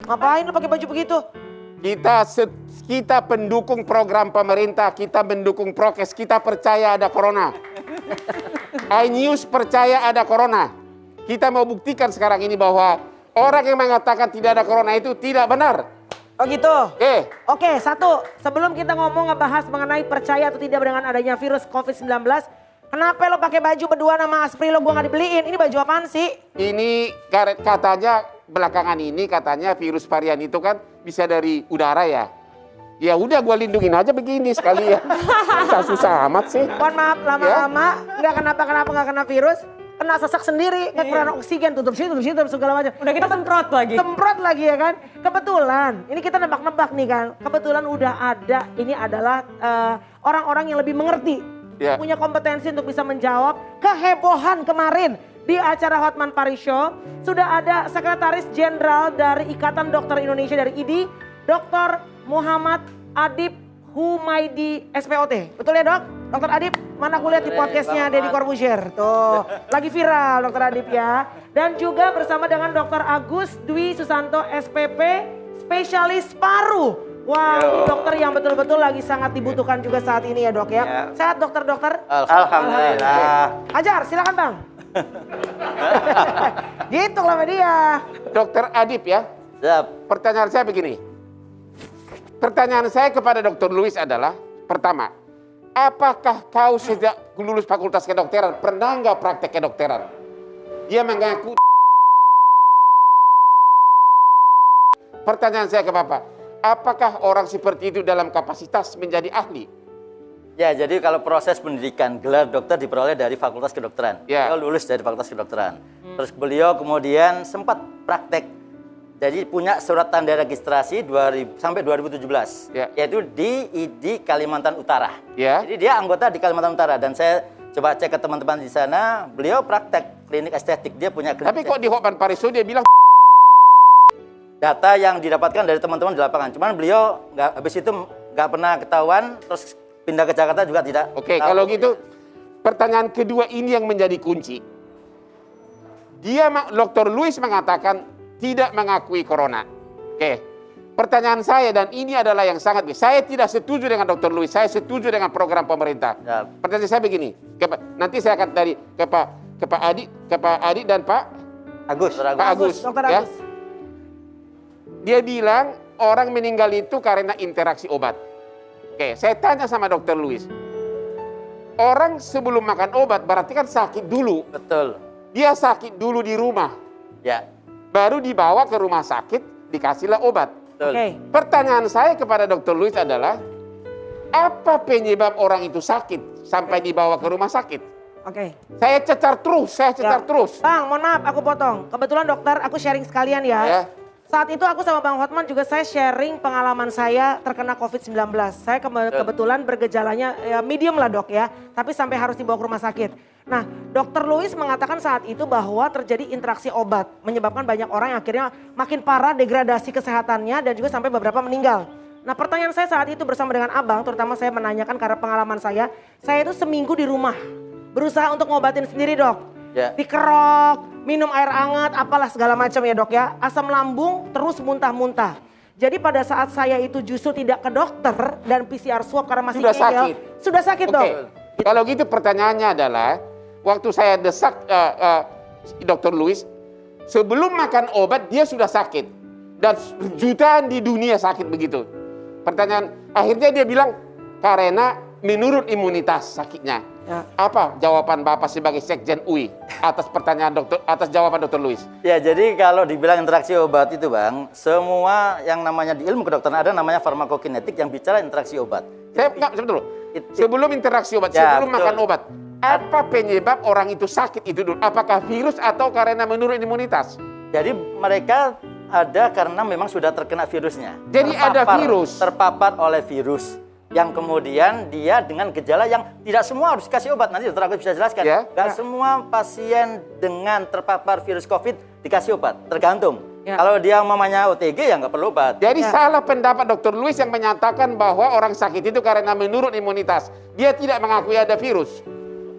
Ngapain lu pakai baju begitu? Kita pendukung program pemerintah, kita mendukung prokes, kita percaya ada corona. iNews percaya ada corona. Kita mau buktikan sekarang ini bahwa orang yang mengatakan tidak ada corona itu tidak benar. Oh gitu? Oke, satu. Sebelum kita ngomong ngebahas mengenai percaya atau tidak dengan adanya virus COVID-19. Kenapa lo pakai baju berdua nama Aspri lo gue gak dibeliin? Ini baju apaan sih? ini katanya belakangan ini katanya virus varian itu kan bisa dari udara ya. Ya udah gue lindungin aja begini sekalian. Susah-susah amat sih. Mohon maaf lama-lama nggak kenapa-kenapa nggak kena virus. Kena sesak sendiri, kekurangan oksigen, tutup sini, tutup segala macam. Udah kita semprot lagi. Semprot lagi ya kan. Kebetulan, ini kita nebak-nebak nih kan. Kebetulan udah ada, ini adalah orang-orang yang lebih mengerti. Punya kompetensi untuk bisa menjawab kehebohan kemarin. Di acara Hotman Paris Show, sudah ada Sekretaris Jenderal dari Ikatan Dokter Indonesia dari IDI, Dr. Muhammad Adib Humaydi SPOT. Betul ya dok? Dr. Adib, mana aku lihat di podcastnya Deddy Corbuzier. Tuh, lagi viral Dr. Adib ya. Dan juga bersama dengan Dr. Agus Dwi Susanto SPP, spesialis paru. Wah, ini dokter yang betul-betul lagi sangat dibutuhkan juga saat ini ya dok ya. Sehat dokter-dokter? Alhamdulillah. Hajar, silakan bang. Gitu lah dia. Dokter Adib ya. Siap. Pertanyaan saya begini. Pertanyaan saya kepada Dr. Louis adalah, pertama, apakah kau sejak lulus fakultas kedokteran pernah nggak praktek kedokteran? Dia mengaku. Pertanyaan saya ke Bapak, apakah orang seperti itu dalam kapasitas menjadi ahli? Ya, jadi kalau proses pendidikan gelar dokter diperoleh dari fakultas kedokteran. Ya. Beliau lulus dari fakultas kedokteran. Terus beliau kemudian sempat praktek. Jadi punya surat tanda registrasi sampai 2017, yaitu di IDI Kalimantan Utara. Jadi dia anggota di Kalimantan Utara dan saya coba cek ke teman-teman di sana, beliau praktek klinik estetik, dia punya klinik. Tapi kok di Hotman Paris Show dia bilang data yang didapatkan dari teman-teman di lapangan, cuman beliau habis itu nggak pernah ketahuan, terus pindah ke Jakarta juga tidak. Oke, kalau gitu pertanyaan kedua ini yang menjadi kunci. Dr. Louis mengatakan tidak mengakui corona. Oke, pertanyaan saya dan ini adalah yang sangat, saya tidak setuju dengan Dr. Louis, saya setuju dengan program pemerintah. Pertanyaan saya begini, nanti saya akan dari ke Pak Adi dan Pak Agus. Pak Agus. Dr. Ya. Agus. Dia bilang orang meninggal itu karena interaksi obat. Oke, saya tanya sama Dr. Louis, orang sebelum makan obat berarti kan sakit dulu. Betul. Dia sakit dulu di rumah. Ya. Baru dibawa ke rumah sakit, dikasihlah obat. Oke. Pertanyaan saya kepada Dr. Louis adalah, apa penyebab orang itu sakit sampai dibawa ke rumah sakit? Oke. Saya cecar terus. Bang, mohon maaf aku potong. Kebetulan dokter, aku sharing sekalian ya. Saat itu aku sama Bang Hotman juga saya sharing pengalaman saya terkena COVID-19. Saya kebetulan bergejalanya ya medium lah dok ya. Tapi sampai harus dibawa ke rumah sakit. Nah, Dr. Louis mengatakan saat itu bahwa terjadi interaksi obat. Menyebabkan banyak orang yang akhirnya makin parah degradasi kesehatannya dan juga sampai beberapa meninggal. Nah pertanyaan saya saat itu bersama dengan abang, terutama saya menanyakan karena pengalaman saya itu seminggu di rumah. Berusaha untuk ngobatin sendiri dok. Dikerok, minum air hangat, apalah segala macam ya dok ya. Asam lambung terus muntah-muntah. Jadi pada saat saya itu justru tidak ke dokter dan PCR swab karena masih sudah sakit dok. Kalau gitu pertanyaannya adalah, waktu saya desak Dr. Louis, sebelum makan obat dia sudah sakit. Dan jutaan di dunia sakit begitu. Pertanyaan, akhirnya dia bilang, karena menurut imunitas sakitnya. Apa jawaban Bapak sebagai Sekjen UI atas jawaban Dr. Louis? Ya, jadi kalau dibilang interaksi obat itu Bang, semua yang namanya di ilmu kedokteran ada namanya farmakokinetik yang bicara interaksi obat. Sebelum interaksi obat, sebelum makan obat, apa penyebab orang itu sakit itu dulu? Apakah virus atau karena menurut imunitas? Jadi mereka ada karena memang sudah terkena virusnya. Jadi ada virus. Terpapar oleh virus. Yang kemudian dia dengan gejala yang tidak semua harus dikasih obat. Nanti dokter Agus bisa jelaskan. Gak semua pasien dengan terpapar virus COVID dikasih obat. Tergantung. Kalau dia mamanya OTG ya nggak perlu obat. Jadi salah pendapat Dr. Louis yang menyatakan bahwa orang sakit itu karena menurut imunitas. Dia tidak mengakui ada virus.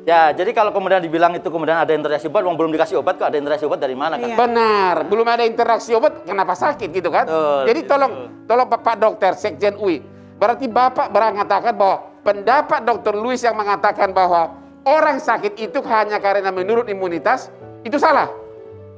Ya, jadi kalau kemudian dibilang itu kemudian ada interaksi obat, belum dikasih obat kok ada interaksi obat dari mana kan? Iya. Benar, belum ada interaksi obat, kenapa sakit gitu kan? Betul, Jadi tolong Pak Dokter Sekjen UI, berarti Bapak mengatakan bahwa pendapat Dr. Louis yang mengatakan bahwa orang sakit itu hanya karena menurun imunitas, itu salah.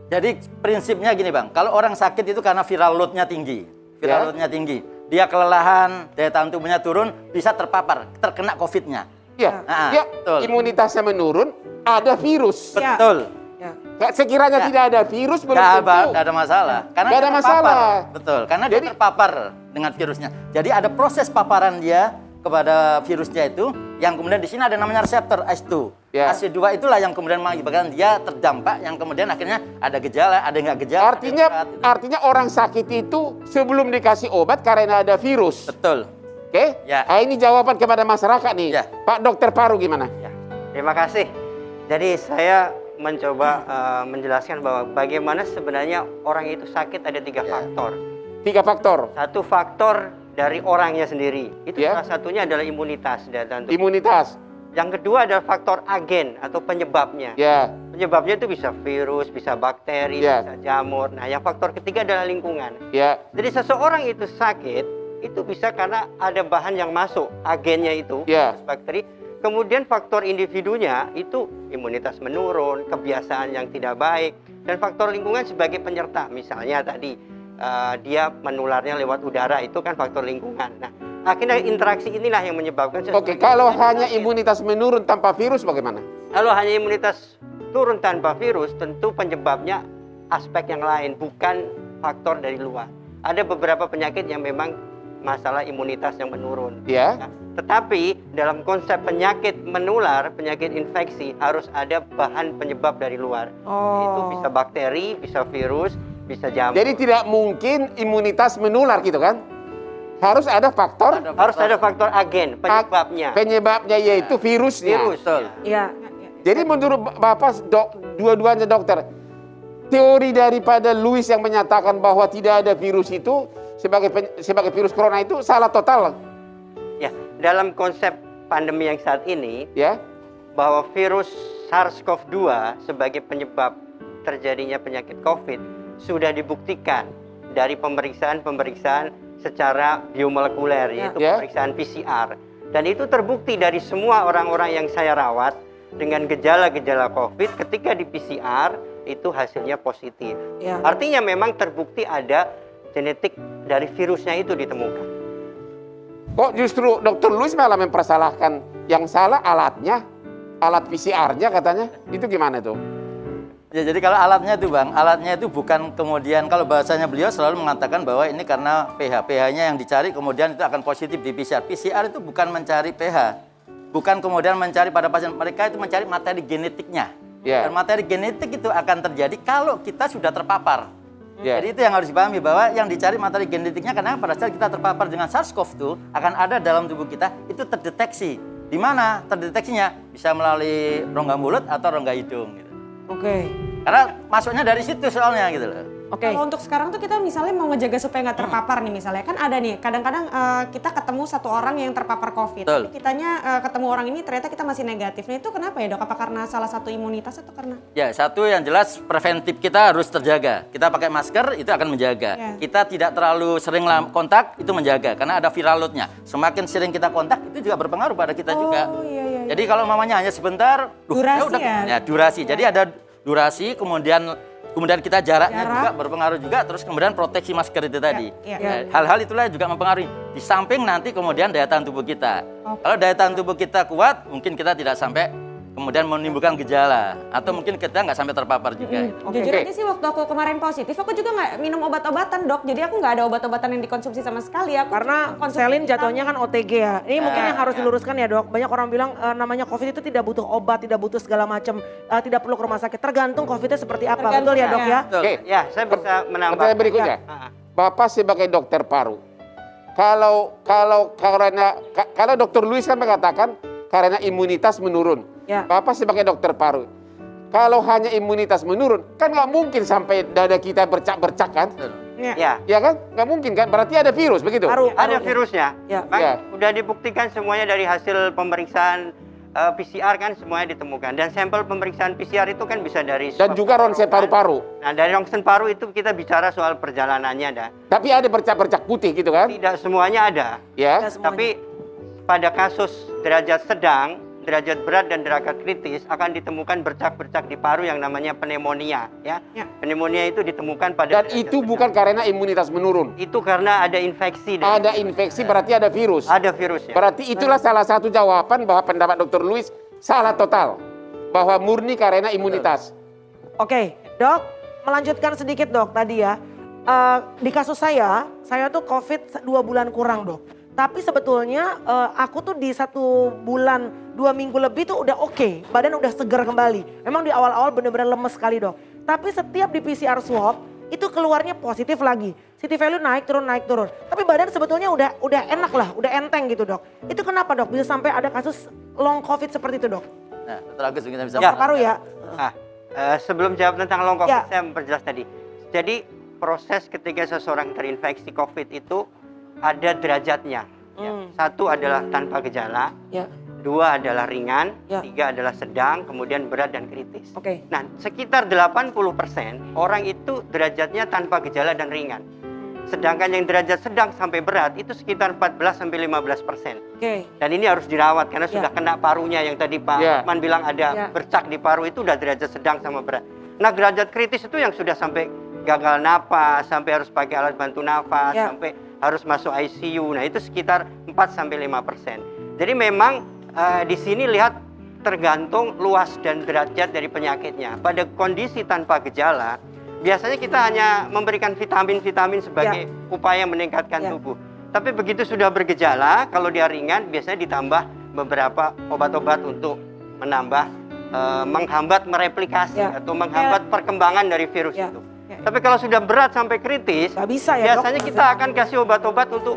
Jadi prinsipnya gini Bang, kalau orang sakit itu karena viral load-nya tinggi. Viral load-nya tinggi. Dia kelelahan, daya tahan tubuhnya turun, bisa terpapar, terkena COVID-nya. Ya, betul. Imunitasnya menurun, ada virus. Betul. Ya. Sekiranya tidak ada virus, belum tentu. Nggak ada masalah. Karena Nggak dia ada terpapar. masalah. Betul, karena dia terpapar dengan virusnya. Jadi ada proses paparan dia kepada virusnya itu, yang kemudian di sini ada namanya reseptor ACE2. Ya. ACE2 itulah yang kemudian mengakibatkan dia terdampak, yang kemudian akhirnya ada gejala, ada nggak gejala. Artinya orang sakit itu sebelum dikasih obat karena ada virus. Betul. Oke? Ya. Nah, ini jawaban kepada masyarakat nih. Ya. Pak Dokter Paru gimana? Ya, terima kasih. Jadi saya mencoba menjelaskan bahwa bagaimana sebenarnya orang itu sakit ada 3 faktor. 3 faktor. Satu faktor dari orangnya sendiri. Itu Ya. salah satunya adalah imunitas daya tahan tubuh. Imunitas. Yang kedua adalah faktor agen atau penyebabnya. Ya. Penyebabnya itu bisa virus, bisa bakteri, Ya. bisa jamur. Nah, yang faktor ketiga adalah lingkungan. Ya. Jadi seseorang itu sakit, itu bisa karena ada bahan yang masuk, agennya itu, Ya. bakteri. Kemudian faktor individunya itu imunitas menurun, kebiasaan yang tidak baik, dan faktor lingkungan sebagai penyerta. Misalnya tadi dia menularnya lewat udara, itu kan faktor lingkungan. Nah, akhirnya interaksi inilah yang menyebabkan. Oke, kalau hanya imunitas menurun tanpa virus bagaimana? Kalau hanya imunitas turun tanpa virus, tentu penyebabnya aspek yang lain, bukan faktor dari luar. Ada beberapa penyakit yang memang masalah imunitas yang menurun. Ya. Nah, tetapi dalam konsep penyakit menular, penyakit infeksi, harus ada bahan penyebab dari luar. Itu bisa bakteri, bisa virus, bisa jamur. Jadi tidak mungkin imunitas menular gitu kan? Harus ada faktor. Harus ada faktor agen, penyebabnya. Penyebabnya yaitu virusnya. Virus. Iya. Jadi menurut Bapak, dua-duanya dokter, teori daripada Louis yang menyatakan bahwa tidak ada virus itu sebagai virus corona itu salah total. Ya, dalam konsep pandemi yang saat ini, Ya. bahwa virus SARS-CoV-2 sebagai penyebab terjadinya penyakit COVID sudah dibuktikan dari pemeriksaan secara biomolekuler, yaitu pemeriksaan PCR. Dan itu terbukti dari semua orang-orang yang saya rawat dengan gejala-gejala COVID, ketika di PCR itu hasilnya positif. Ya. Artinya memang terbukti ada genetik dari virusnya itu ditemukan. Kok justru Dr. Louis malah mempersalahkan yang salah alatnya, alat PCR-nya katanya. Itu gimana tuh? Ya, jadi kalau alatnya itu Bang, alatnya itu bukan kemudian, kalau bahasanya beliau selalu mengatakan bahwa ini karena pH-nya yang dicari kemudian itu akan positif di PCR. PCR itu bukan mencari pH, bukan kemudian mencari pada pasien, mereka itu mencari materi genetiknya. Dan materi genetik itu akan terjadi kalau kita sudah terpapar. Jadi itu yang harus dipahami, bahwa yang dicari materi genetiknya, karena pada saat kita terpapar dengan SARS-CoV-2 akan ada dalam tubuh kita, itu terdeteksi. Di mana terdeteksinya? Bisa melalui rongga mulut atau rongga hidung gitu. Oke. Karena masuknya dari situ soalnya gitu loh. Oke. Kalau untuk sekarang tuh kita misalnya mau ngejaga supaya nggak terpapar nih misalnya, kan ada nih kadang-kadang kita ketemu satu orang yang terpapar COVID, Betul. tapi kitanya ketemu orang ini ternyata kita masih negatif. Nah itu kenapa ya dok? Apa karena salah satu imunitas atau karena? Ya, satu yang jelas preventif kita harus terjaga. Kita pakai masker itu akan menjaga. Kita tidak terlalu sering kontak itu menjaga karena ada viral load-nya. Semakin sering kita kontak itu juga berpengaruh pada kita juga. Iya. Jadi kalau mamanya hanya sebentar, Durasi ya? Durasi. Jadi ada durasi, kemudian kita jaraknya juga berpengaruh juga, terus kemudian proteksi masker itu tadi. Hal-hal itulah juga mempengaruhi. Di samping nanti kemudian daya tahan tubuh kita. Kalau daya tahan tubuh kita kuat, mungkin kita tidak sampai kemudian menimbulkan gejala, atau mungkin kita nggak sampai terpapar juga. Jujur aja sih waktu aku kemarin positif, aku juga nggak minum obat-obatan dok. Jadi aku nggak ada obat-obatan yang dikonsumsi sama sekali. Aku Karena Selin jatuhnya kan OTG ya. Ini mungkin yang harus diluruskan ya dok. Banyak orang bilang namanya COVID itu tidak butuh obat, tidak butuh segala macam, tidak perlu ke rumah sakit. Tergantung COVID-nya seperti apa. Betul ya dok ya? Oke. Ya, saya bisa menambah. Pertanyaan berikutnya. Bapak sebagai dokter paru, kalau Dr. Louis kan mengatakan karena imunitas menurun. Bapak sebagai dokter paru, kalau hanya imunitas menurun, kan nggak mungkin sampai dada kita bercak-bercak kan? Ya kan? Nggak mungkin kan? Berarti ada virus begitu? Ada virusnya. Ya. Udah dibuktikan semuanya dari hasil pemeriksaan PCR kan semuanya ditemukan. Dan sampel pemeriksaan PCR itu kan bisa dari Dan juga ronsen paru-paru. Nah, dari ronsen paru itu kita bicara soal perjalanannya ada. Tapi ada bercak-bercak putih gitu kan? Tidak semuanya ada. Ya. Tidak semuanya. Tapi pada kasus derajat sedang, derajat berat dan derajat kritis akan ditemukan bercak-bercak di paru yang namanya pneumonia, ya. Pneumonia itu ditemukan pada Dan itu bukan karena imunitas menurun. itu karena ada infeksi. Ada infeksi berarti ada virus. Ada virusnya. Berarti itulah salah satu jawaban bahwa pendapat Dr. Luis salah total. Bahwa murni karena imunitas. Oke, Dok, melanjutkan sedikit Dok tadi ya. Di kasus saya tuh COVID 2 bulan kurang Dok. Tapi sebetulnya aku tuh di 1 bulan 2 minggu lebih tuh udah oke. Badan udah segar kembali. Memang di awal-awal bener-bener lemes sekali Dok. Tapi setiap di PCR swab itu keluarnya positif lagi. CT value naik turun. Tapi badan sebetulnya udah enak lah, udah enteng gitu Dok. Itu kenapa Dok bisa sampai ada kasus long COVID seperti itu Dok? Nah, Dr. Agus mungkin bisa Paru ya? Nah, sebelum jawab tentang long COVID, Ya. saya memperjelas tadi. Jadi proses ketika seseorang terinfeksi COVID itu ada derajatnya. Ya. 1 adalah tanpa gejala, Ya. 2 adalah ringan, Ya. 3 adalah sedang, kemudian berat dan kritis. Oke. Nah, sekitar 80% orang itu derajatnya tanpa gejala dan ringan. Sedangkan yang derajat sedang sampai berat itu sekitar 14-15%. Oke. Dan ini harus dirawat karena Ya. sudah kena parunya yang tadi Pak Ya. Lukman bilang ada Ya. bercak di paru itu udah derajat sedang sama berat. Nah, derajat kritis itu yang sudah sampai gagal napas, sampai harus pakai alat bantu nafas, Ya. sampai harus masuk ICU. Nah, itu sekitar 4-5%. Jadi memang di sini lihat tergantung luas dan derajat dari penyakitnya. Pada kondisi tanpa gejala, biasanya kita hanya memberikan vitamin-vitamin sebagai upaya meningkatkan Ya. tubuh. Tapi begitu sudah bergejala, kalau dia ringan, biasanya ditambah beberapa obat-obat untuk menambah, menghambat mereplikasi Ya. atau menghambat perkembangan dari virus Ya. itu. Ya. Tapi kalau sudah berat sampai kritis, Gak bisa ya Dok? biasanya kita akan kasih obat-obat untuk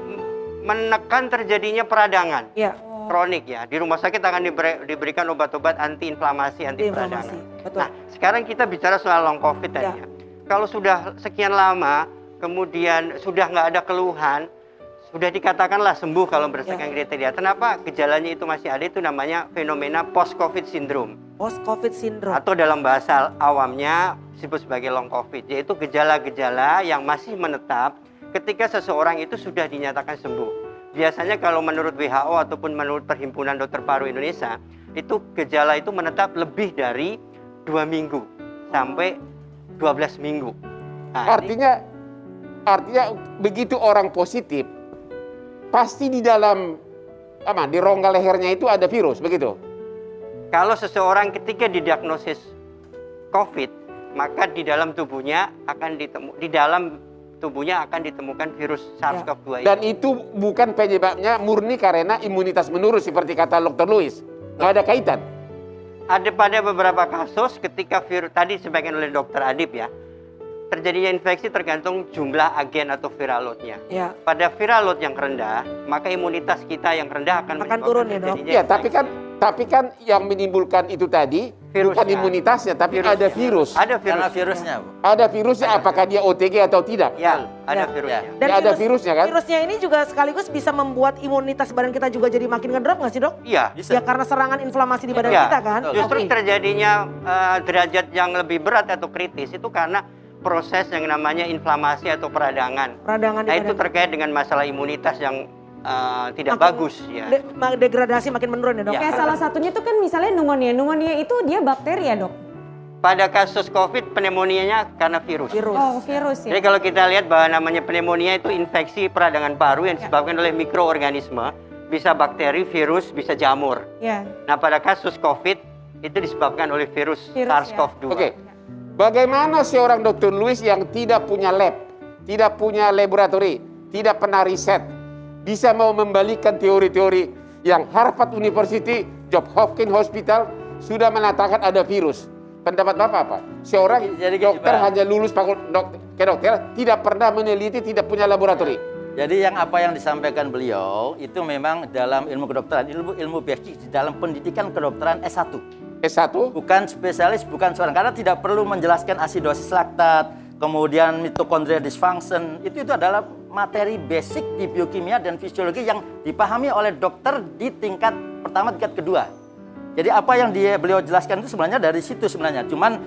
menekan terjadinya peradangan Ya. kronik ya. Di rumah sakit akan diberikan obat-obat antiinflamasi, anti peradangan. Betul. Nah, sekarang kita bicara soal long COVID tadi ya. Kalau sudah sekian lama, kemudian sudah nggak ada keluhan, sudah dikatakanlah sembuh kalau berdasarkan kriteria. Kenapa gejalanya itu masih ada? Itu namanya fenomena post-COVID syndrome. Post-COVID syndrome. Atau dalam bahasa awamnya disebut sebagai long COVID, yaitu gejala-gejala yang masih menetap ketika seseorang itu sudah dinyatakan sembuh. Biasanya kalau menurut WHO ataupun menurut Perhimpunan Dokter Paru Indonesia, itu gejala itu menetap lebih dari 2 minggu sampai 12 minggu. Nah, Artinya begitu orang positif, pasti di dalam di rongga lehernya itu ada virus, begitu? kalau seseorang ketika didiagnosis COVID, maka di dalam tubuhnya akan ditemukan virus SARS-CoV-2 ini. Dan itu bukan penyebabnya murni karena imunitas menurun seperti kata Dr. Luis. Nggak ada kaitan. Ada pada beberapa kasus ketika virus, tadi disampaikan oleh Dr. Adib ya, terjadinya infeksi tergantung jumlah agen atau viral load-nya. Ya. Pada viral load yang rendah, maka imunitas kita yang rendah akan menyebabkan turun ya, Dok? terjadinya Ya, infeksi. tapi kan yang menimbulkan itu tadi bukan Virusnya. imunitasnya, tapi ada virus. Ada Karena virus. virusnya, Bu. Ada virusnya, apakah dia OTG atau tidak? Ya, ada Ya. virusnya. Dan Ya, ada virusnya kan? Virusnya ini juga sekaligus bisa membuat imunitas badan kita juga jadi makin ngedrop nggak sih Dok? Iya. Bisa. Ya karena serangan inflamasi di badan Iya. kita kan? Justru Oke. terjadinya derajat yang lebih berat atau kritis itu karena proses yang namanya inflamasi atau peradangan. Peradangan di Nah, itu badan. terkait dengan masalah imunitas yang tidak Makin bagus ya. Degradasi makin menurun ya Dok? Ya. Kayak salah satunya itu kan misalnya pneumonia. Pneumonia itu dia bakteri ya Dok? Pada kasus COVID pneumonia karena virus. Virus. Oh virus ya? Jadi kalau kita lihat bahwa namanya pneumonia itu infeksi peradangan paru yang disebabkan oleh mikroorganisme, bisa bakteri, virus, bisa jamur. Ya. Nah, pada kasus COVID itu disebabkan oleh virus Virus, SARS-CoV-2. Oke. Bagaimana seorang Dr. Luis yang tidak punya lab, tidak punya laboratori, tidak pernah riset, bisa mau membalikan teori-teori yang Harvard University, Johns Hopkins Hospital sudah mengatakan ada virus. Pendapat Bapak apa? Seorang Jadi gini, dokter Pak. hanya lulus kedokteran, tidak pernah meneliti, tidak punya laboratori. Jadi yang apa yang disampaikan beliau itu memang dalam ilmu kedokteran, ilmu biologi di dalam pendidikan kedokteran S1. S1, Bukan spesialis, bukan seorang, karena tidak perlu menjelaskan asidosis laktat, kemudian mitokondria dysfunction, itu adalah materi basic di biokimia dan fisiologi yang dipahami oleh dokter di tingkat pertama, tingkat kedua. Jadi apa yang beliau jelaskan itu sebenarnya dari situ sebenarnya. Cuman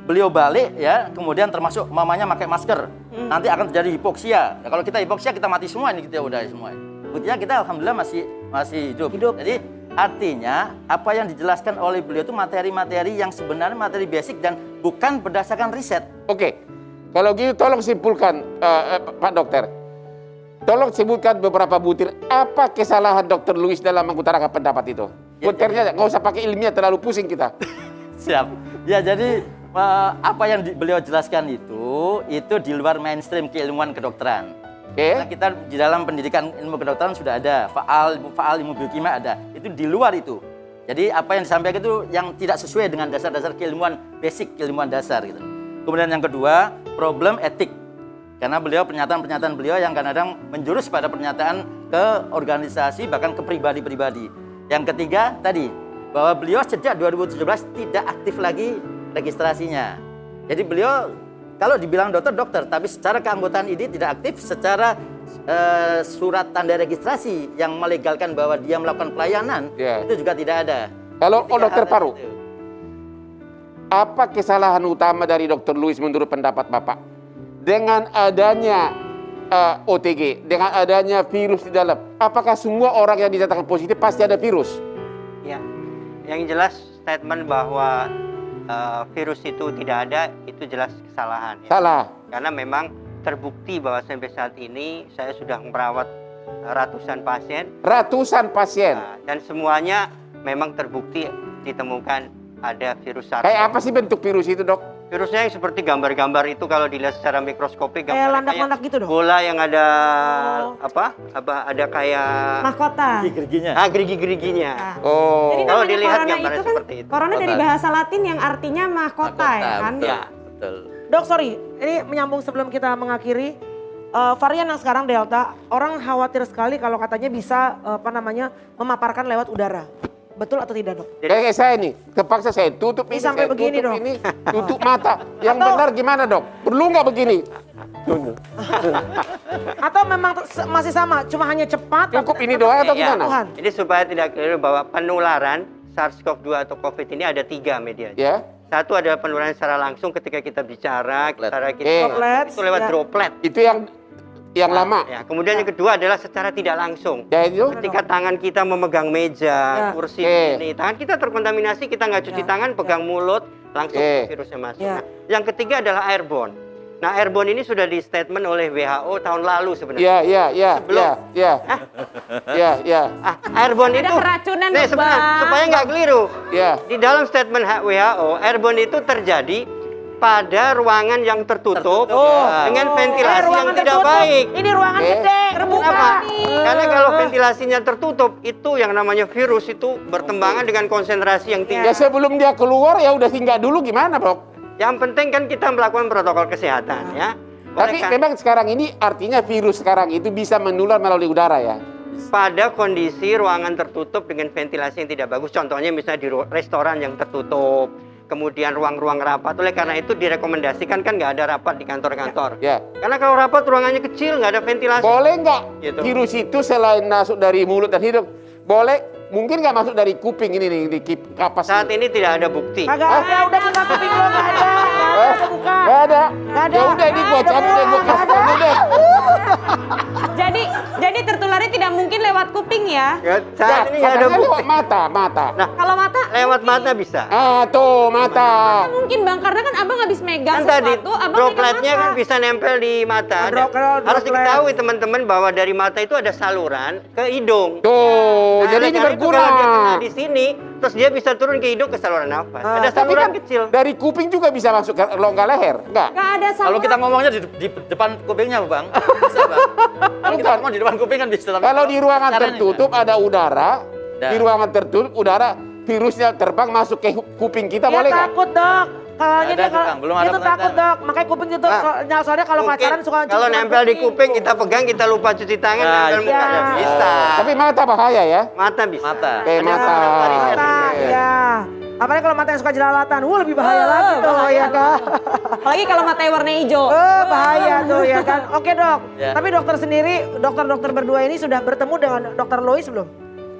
beliau balik ya, kemudian termasuk mamanya pakai masker. Nanti akan terjadi hipoksia. Nah, kalau kita hipoksia kita mati semua ini, kita udah semua. Buktinya kita alhamdulillah masih hidup. Jadi artinya apa yang dijelaskan oleh beliau itu materi-materi yang sebenarnya materi basic dan bukan berdasarkan riset. Oke. Kalau gitu tolong simpulkan Pak Dokter. Tolong sebutkan beberapa butir apa kesalahan Dr. Louis dalam mengutarakan pendapat itu. Butirnya nggak usah pakai ilmiah, terlalu pusing kita. Siap. Ya jadi apa yang beliau jelaskan itu di luar mainstream keilmuan kedokteran. Karena kita di dalam pendidikan ilmu kedokteran sudah ada, faal ilmu biokimia ada. Itu di luar itu. Jadi apa yang disampaikan itu yang tidak sesuai dengan dasar-dasar keilmuan basic, keilmuan dasar gitu. Kemudian yang kedua, problem etik. Karena pernyataan-pernyataan beliau yang kadang-kadang menjurus pada pernyataan ke organisasi bahkan ke pribadi-pribadi. Yang ketiga tadi, bahwa beliau sejak 2017 tidak aktif lagi registrasinya. Jadi beliau kalau dibilang dokter, tapi secara keanggotaan ID tidak aktif, secara surat tanda registrasi yang melegalkan bahwa dia melakukan pelayanan, itu juga tidak ada. Kalau dokter paru, apa kesalahan utama dari Dr. Louis menurut pendapat Bapak? Dengan adanya OTG, dengan adanya virus di dalam, apakah semua orang yang dinyatakan positif pasti ada virus? Ya, yang jelas statement bahwa virus itu tidak ada, itu jelas kesalahan. Ya. Salah. Karena memang terbukti bahwa sampai saat ini saya sudah merawat ratusan pasien. Ratusan pasien. Dan semuanya memang terbukti ditemukan ada virus SARS. Kayak apa sih bentuk virus itu, Dok? Virusnya yang seperti gambar-gambar itu kalau dilihat secara mikroskopik, kayak landak-landak gitu dong. Bola yang ada ada kayak mahkota. Gerigi-geriginya. Gerigi-geriginya. Oh. Jadi kalau namanya dilihat corona gambarnya itu kan, seperti itu. corona dari bahasa Latin yang artinya mahkota, ya kan? Betul. Ya. Betul. Dok, sorry, ini menyambung sebelum kita mengakhiri. Varian yang sekarang Delta, orang khawatir sekali kalau katanya bisa memaparkan lewat udara. Betul atau tidak, Dok? Kayak saya nih, terpaksa saya tutup ini, sampai saya begini, tutup Dok. ini, tutup mata. Yang benar gimana, Dok? Perlu nggak begini? Atau memang masih sama, cuma hanya cepat? Cukup ini doang atau Ya, gimana? Jadi supaya tidak keliru bahwa penularan SARS-CoV-2 atau COVID ini ada 3 media. Ya. Satu adalah penularan secara langsung ketika kita bicara, Droplet, itu lewat ya. droplet. Itu yang lama. Ya, kemudian yang kedua adalah secara tidak langsung. Ya itu. Ketika tangan kita memegang meja, kursi ini, tangan kita terkontaminasi, kita nggak cuci tangan, pegang mulut, langsung virusnya masuk. Ya. Nah, yang ketiga adalah airborne. Nah, airborne ini sudah di statement oleh WHO tahun lalu sebenarnya. Iya. Airborne Ada itu keracunan, nih, Bang. sebenarnya supaya nggak keliru. Iya. Di dalam statement WHO, airborne itu terjadi pada ruangan yang tertutup dengan ventilasi yang ruangan tidak tertutup. baik. Ini ruangan gede, terbuka. Kenapa? Karena kalau ventilasinya tertutup, itu yang namanya virus itu bertembangan dengan konsentrasi yang tinggi. Ya sebelum dia keluar ya udah singgah dulu gimana, Dok? Yang penting kan kita melakukan protokol kesehatan ya. Tapi memang sekarang ini artinya virus sekarang itu bisa menular melalui udara ya? Pada kondisi ruangan tertutup dengan ventilasi yang tidak bagus, contohnya misalnya di restoran yang tertutup, kemudian ruang-ruang rapat. Oleh karena itu direkomendasikan kan nggak ada rapat di kantor-kantor. Ya. Karena kalau rapat ruangannya kecil, nggak ada ventilasi. Boleh nggak Gitu. virus itu selain masuk dari mulut dan hidung, mungkin nggak masuk dari kuping ini nih, di kapas Saat ini? ini tidak ada bukti. Kagak ada, udah buka kuping lo, nggak ada. Buka. Nggak ada. Nggak ada. Ya udah ini gua cabut deh, gua kasih tahu deh. Jadi tertularnya tidak mungkin lewat kuping ya? Saat ini nggak ada katanya bukti. lewat mata. Nah, Kalau mata? lewat mata bisa. Tuh mata. Mungkin Bang, karena kan Abang habis megang Kan tadi sesuatu, Abang dropletnya megang kan mata. bisa nempel di mata. Droplet. Harus diketahui teman-teman bahwa dari mata itu ada saluran ke hidung. Tuh, Nah, jadi oleh ini karena itu berguna. Kalau dia kena di sini, terus dia bisa turun ke hidung ke saluran nafas. Ada Tapi saluran kan kecil. dari kuping juga bisa masuk ke rongga leher, enggak? Nggak ada saluran. Kalau kita ngomongnya di depan kupingnya, Bang. Bisa, Bang. Kalau kita ngomong di depan kuping kan bisa. Tapi Kalau di ruangan caranya tertutup ada udara, Dah. di ruangan tertutup udara, virusnya terbang masuk ke kuping kita, Dia boleh nggak? takut, Dok. Kalau Nggak ada tuh, Kang. Belum ada dia tuh takut, penelitian. Dok. Makanya kuping itu soalnya kalau Mungkin pacaran suka kalau cuci nempel di kuping. kuping kita pegang, kita lupa cuci tangan, Nah, nempel muka iya. nggak bisa. Tapi mata bahaya ya. Mata bisa. Mata. Kayak mata. Mata, ya. Apalagi kalau mata yang suka jelalatan, lebih bahaya lagi tuh, ya kan? Apalagi kalau matanya warna hijau. Bahaya tuh, ya kan? Oke, Dok. Ya. Tapi dokter sendiri, dokter-dokter berdua ini sudah bertemu dengan Dokter Louis belum?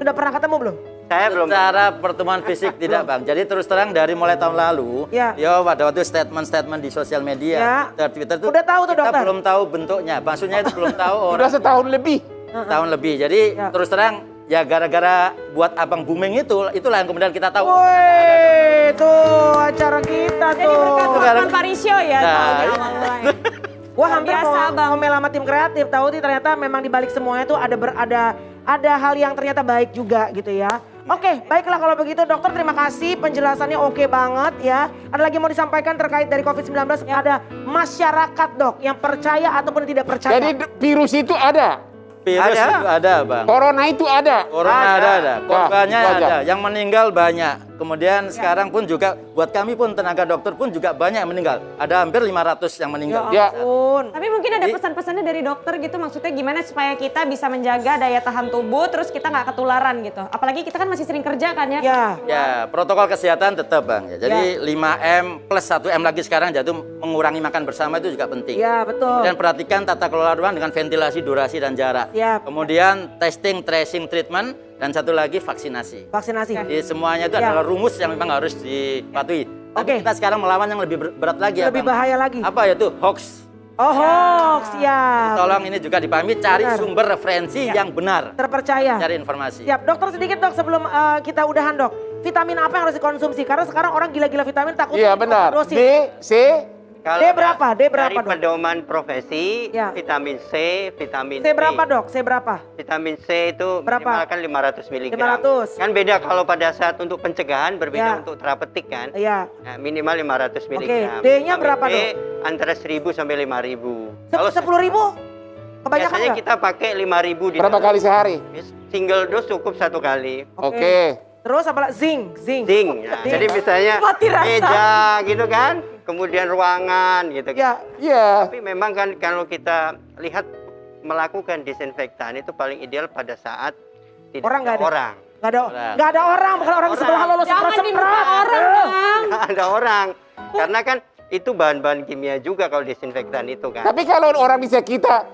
Sudah pernah ketemu belum? Saya belum. Secara pertemuan fisik tidak Bang. Jadi terus terang dari mulai tahun lalu, Ya. pada waktu statement-statement di sosial media, Ya. Twitter itu Udah tahu tuh, kita dokter? belum tahu bentuknya. Maksudnya itu belum tahu Udah orang. setahun lebih. Tahun lebih. Jadi Ya. terus terang ya gara-gara buat abang booming itulah yang kemudian kita tahu. Woi, tuh acara kita Jadi tuh. berkat Hotman Parisio ya Nah, tahunnya iya. awal mulai. Wah, hampir Biasa, mau Bang. ngomel sama tim kreatif. Tahu sih ternyata memang di balik semuanya tuh ada hal yang ternyata baik juga gitu ya. Oke, baiklah kalau begitu dokter, terima kasih penjelasannya oke banget ya. Ada lagi mau disampaikan terkait dari COVID-19? Ada masyarakat dok yang percaya ataupun tidak percaya. Jadi virus itu ada. Virus Ada. itu ada Bang. Corona itu ada. Corona ada. Korbannya Wah, itu aja. ada. Yang meninggal banyak. Kemudian sekarang pun juga buat kami pun tenaga dokter pun juga banyak yang meninggal. Ada hampir 500 yang meninggal. Ya. ampun. Tapi mungkin ada pesan-pesannya dari dokter gitu, maksudnya gimana supaya kita bisa menjaga daya tahan tubuh, terus kita nggak ketularan gitu. Apalagi kita kan masih sering kerja kan ya. Ya. Ya, protokol kesehatan tetap Bang. Ya, jadi 5M plus 1M lagi sekarang, yaitu mengurangi makan bersama itu juga penting. Ya, betul. Dan perhatikan tata kelola ruang dengan ventilasi, durasi, dan jarak. Siap. Kemudian testing, tracing, treatment, dan satu lagi vaksinasi. Vaksinasi. Jadi semuanya itu Ya. adalah rumus yang memang harus dipatuhi. Tapi Oke. kita sekarang melawan yang lebih berat lagi ya Lebih Bang. bahaya lagi. Apa yaitu hoax. Oh, hoax ya. Tolong ini juga dipahami, cari Benar. sumber referensi Ya. yang benar. Terpercaya. Cari informasi. Siap, dokter sedikit dok sebelum kita udahan dok. Vitamin apa yang harus dikonsumsi? Karena sekarang orang gila-gila vitamin takut Iya benar. overdosis. D, C, D berapa? D berapa, Dari dok? pedoman profesi, Ya. vitamin C, vitamin C berapa dok? C berapa? Vitamin C itu Berapa? minimal kan 500 mg. 500. Kan beda kalau pada saat untuk pencegahan, Ya. berbeda untuk terapeutik kan. Iya. Nah, minimal 500 mg. Oke, D-nya Vitamin berapa, D dok? antara 1000 sampai 5000. 10.000? Kebanyakan biasanya nggak? kita pakai 5000 di berapa kali sehari? Single dose cukup 1 kali. Oke. Terus apa lagi? Zinc. Zinc. Nah, jadi misalnya Mati rasa. meja gitu kan, kemudian ruangan gitu. Ya. Iya. Tapi memang kan kalau kita lihat melakukan disinfektan itu paling ideal pada saat tidak Orang nggak ada ada. orang. Nggak ada, Orang. nggak ada orang, bukan orang di Orang. sebelah lo Jangan di muka semprot-semprot. orang, Bang. Nggak ada orang. Karena kan itu bahan-bahan kimia juga kalau disinfektan itu kan. Tapi kalau orang bisa kita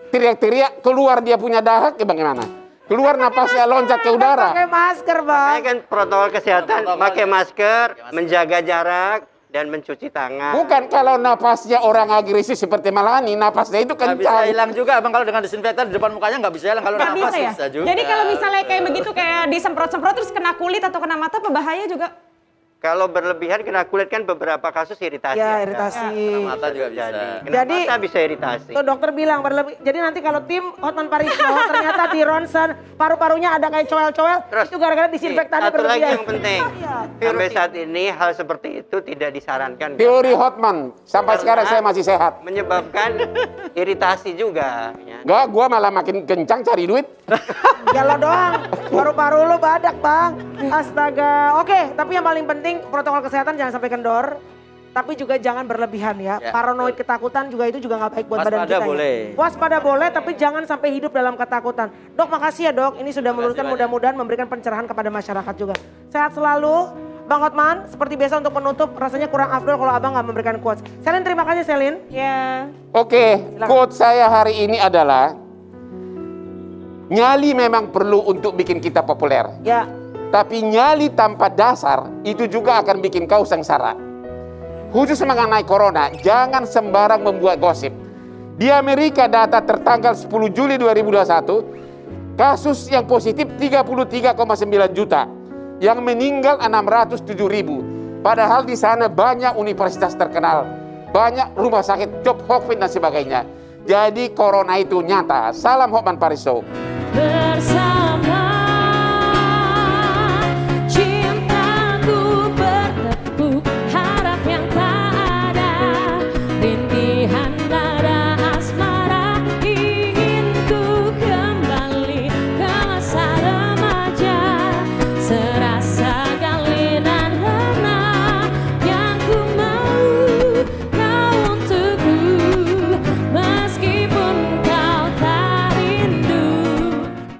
teriak-teriak keluar dia punya dahak, ya bagaimana? Keluar napasnya loncat ke udara. Pakai masker bang. Makanya kan protokol kesehatan, Protokol. pakai masker, menjaga jarak, dan mencuci tangan. Bukan kalau napasnya orang agresif seperti Malani, napasnya itu Nggak bisa kencang. hilang juga Bang, kalau dengan disinfektan di depan mukanya nggak bisa hilang. Kalau Nggak nafas bisa ya? bisa juga. Jadi kalau misalnya kayak begitu kayak disemprot-semprot terus kena kulit atau kena mata, apa bahaya juga? Kalau berlebihan kena kulit kan beberapa kasus iritasi. Ya ada. iritasi. mata juga bisa. Kena Jadi- mata bisa iritasi. Tuh dokter bilang berlebih. Jadi nanti kalau tim Hotman Parisio ternyata di ronsen paru-parunya ada kayak coel-coel, Terus, itu gara-gara disinfektannya satu lagi berlebihan. yang penting. Iya. Sampai saat ini hal seperti itu tidak disarankan. Teori Hotman, sampai Karena sekarang saya masih sehat. menyebabkan iritasi juga. Ya. Enggak, gua malah makin kencang cari duit. Ya lo doang, paru-paru lo badak bang. Astaga. Oke, tapi yang paling penting protokol kesehatan jangan sampai kendor. Tapi juga jangan berlebihan ya. Ya, Paranoid, ketakutan juga itu juga nggak baik buat badan Waspada kita. boleh. Ya. Waspada boleh, tapi jangan sampai hidup dalam ketakutan. Dok, makasih ya dok. Ini sudah meluruskan, banyak. mudah-mudahan memberikan pencerahan kepada masyarakat juga. Sehat selalu. Bang Hotman, seperti biasa untuk penutup, rasanya kurang afdol kalau abang nggak memberikan quotes. Selin, terima kasih Selin. Ya. Oke, quote saya hari ini adalah, nyali memang perlu untuk bikin kita populer. Ya, Tapi nyali tanpa dasar itu juga akan bikin kau sengsara. Khusus mengenai corona, jangan sembarang membuat gosip. Di Amerika data tertanggal 10 Juli 2021, kasus yang positif 33,9 juta, yang meninggal 607.000. Padahal di sana banyak universitas terkenal, banyak rumah sakit, Johns Hopkins dan sebagainya. Jadi corona itu nyata. Salam Hotman Parisio. Bersama.